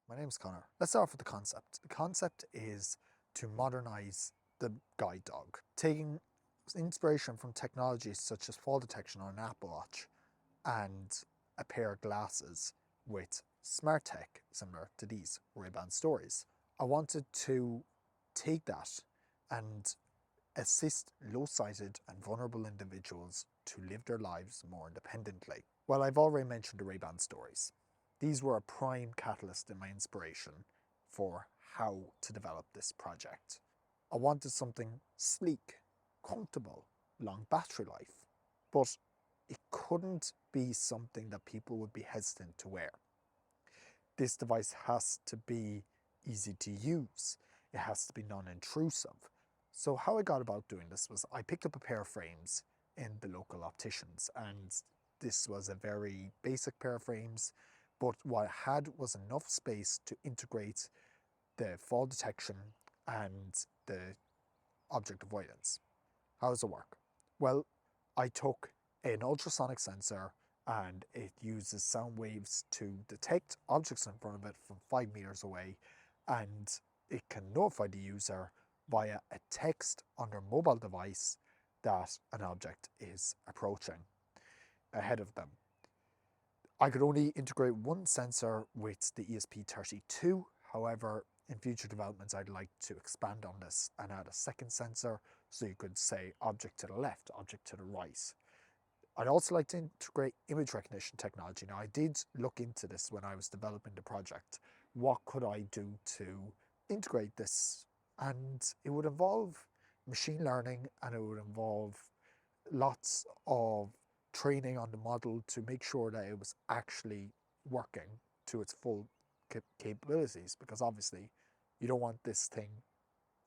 My name's Connor. Let's start off with the concept. The concept is to modernize the guide dog, taking inspiration from technologies such as fall detection on an Apple Watch and a pair of glasses with smart tech similar to these Ray-Ban stories. I wanted to take that and assist low-sighted and vulnerable individuals to live their lives more independently. Well, I've already mentioned the Ray-Ban stories. These were a prime catalyst in my inspiration for how to develop this project. I wanted something sleek, comfortable, long battery life, but it couldn't be something that people would be hesitant to wear. This device has to be easy to use. It has to be non-intrusive. So how I got about doing this was I picked up a pair of frames in the local opticians, and this was a very basic pair of frames, but what I had was enough space to integrate the fall detection and the object avoidance. How does it work? Well, I took an ultrasonic sensor and it uses sound waves to detect objects in front of it from 5 meters away, and it can notify the user via a text on their mobile device that an object is approaching ahead of them. I could only integrate one sensor with the ESP32. However, in future developments, I'd like to expand on this and add a second sensor, so you could say object to the left, object to the right. I'd also like to integrate image recognition technology. Now, I did look into this when I was developing the project. What could I do to integrate this? And it would involve machine learning, and it would involve lots of training on the model to make sure that it was actually working to its full capabilities, because obviously you don't want this thing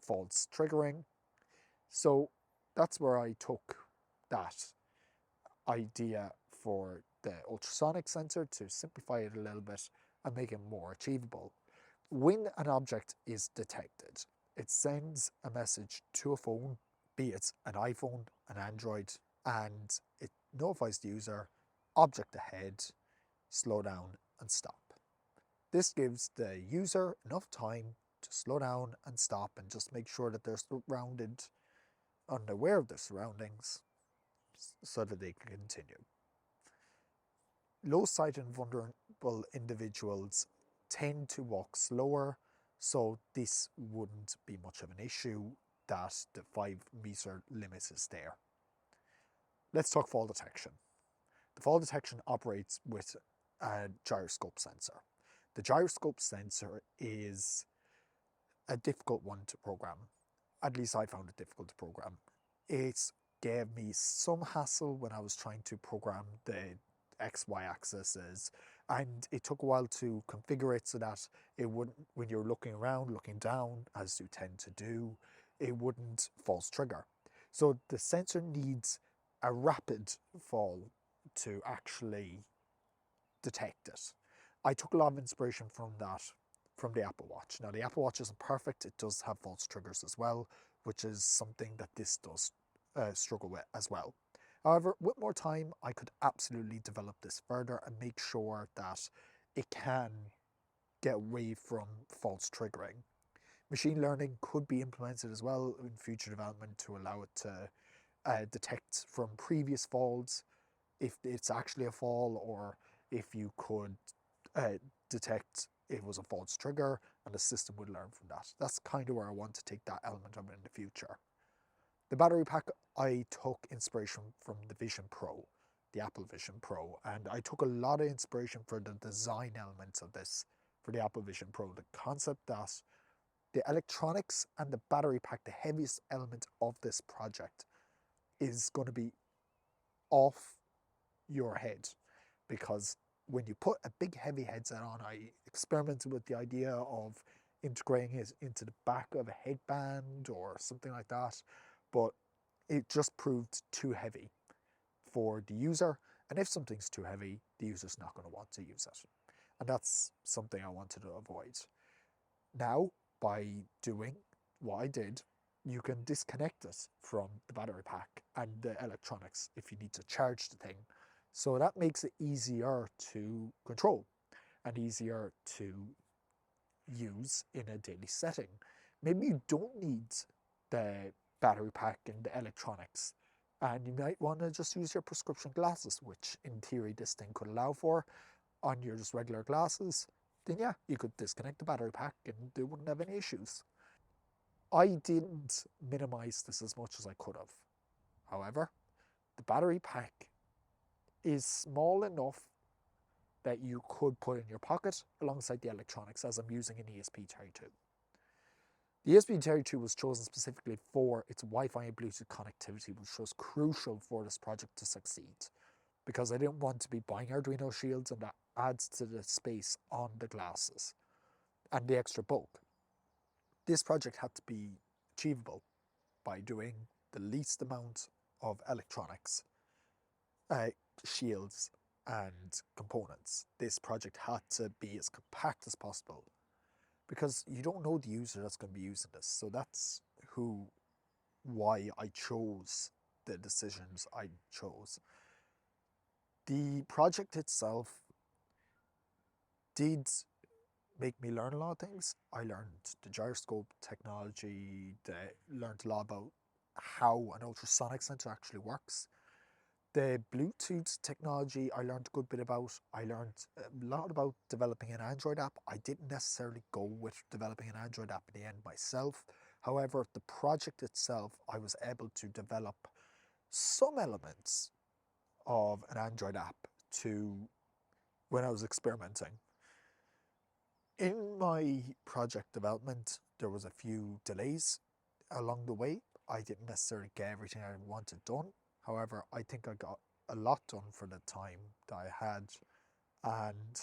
false triggering. So that's where I took that idea for the ultrasonic sensor to simplify it a little bit and make it more achievable. When an object is detected, it sends a message to a phone, be it an iPhone, an Android, and it notifies the user, object ahead, slow down and stop. This gives the user enough time to slow down and stop and just make sure that they're surrounded and aware of their surroundings so that they can continue. Low-sight and vulnerable individuals tend to walk slower, so this wouldn't be much of an issue that the 5-meter limit is there. Let's talk fall detection. The fall detection operates with a gyroscope sensor. The gyroscope sensor is a difficult one to program. At least I found it difficult to program. It gave me some hassle when I was trying to program the XY axes, and it took a while to configure it so that it wouldn't, when you're looking around, looking down, as you tend to do, it wouldn't false trigger. So the sensor needs a rapid fall to actually detect it. I took a lot of inspiration from that from the Apple Watch. Now, the Apple Watch isn't perfect. It does have false triggers as well, which is something that this does struggle with as well. However, with more time, I could absolutely develop this further and make sure that it can get away from false triggering. Machine learning could be implemented as well in future development to allow it to detect from previous falls if it's actually a fall, or if you could detect it was a false trigger and the system would learn from that. That's kind of where I want to take that element of it in the future. The battery pack, I took inspiration from the Vision Pro, the Apple Vision Pro, and I took a lot of inspiration for the design elements of this for the Apple Vision Pro. The concept that the electronics and the battery pack, the heaviest element of this project, is going to be off your head, because when you put a big heavy headset on, I experimented with the idea of integrating it into the back of a headband or something like that, but it just proved too heavy for the user, and if something's too heavy, the user's not going to want to use it, and that's something I wanted to avoid. Now, by doing what I did, you can disconnect it from the battery pack and the electronics if you need to charge the thing. So that makes it easier to control and easier to use in a daily setting. Maybe you don't need the battery pack and the electronics, and you might want to just use your prescription glasses, which in theory this thing could allow for on your just regular glasses. Then yeah, you could disconnect the battery pack and they wouldn't have any issues. I didn't minimize this as much as I could have. However, the battery pack is small enough that you could put in your pocket alongside the electronics, as I'm using an ESP32. The ESP32 was chosen specifically for its Wi-Fi and Bluetooth connectivity, which was crucial for this project to succeed, because I didn't want to be buying Arduino shields, and that adds to the space on the glasses and the extra bulk. This project had to be achievable by doing the least amount of electronics, shields and components. This project had to be as compact as possible, because you don't know the user that's going to be using this. So that's why I chose the decisions I chose. The project itself did make me learn a lot of things. I learned the gyroscope technology, learned a lot about how an ultrasonic sensor actually works. The Bluetooth technology I learned a good bit about. I learned a lot about developing an Android app. I didn't necessarily go with developing an Android app in the end myself. However, the project itself, I was able to develop some elements of an Android app when I was experimenting. In my project development, there was a few delays along the way. I didn't necessarily get everything I wanted done. However, I think I got a lot done for the time that I had, and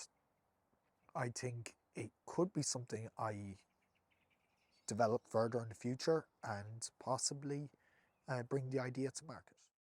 I think it could be something I develop further in the future and possibly bring the idea to market.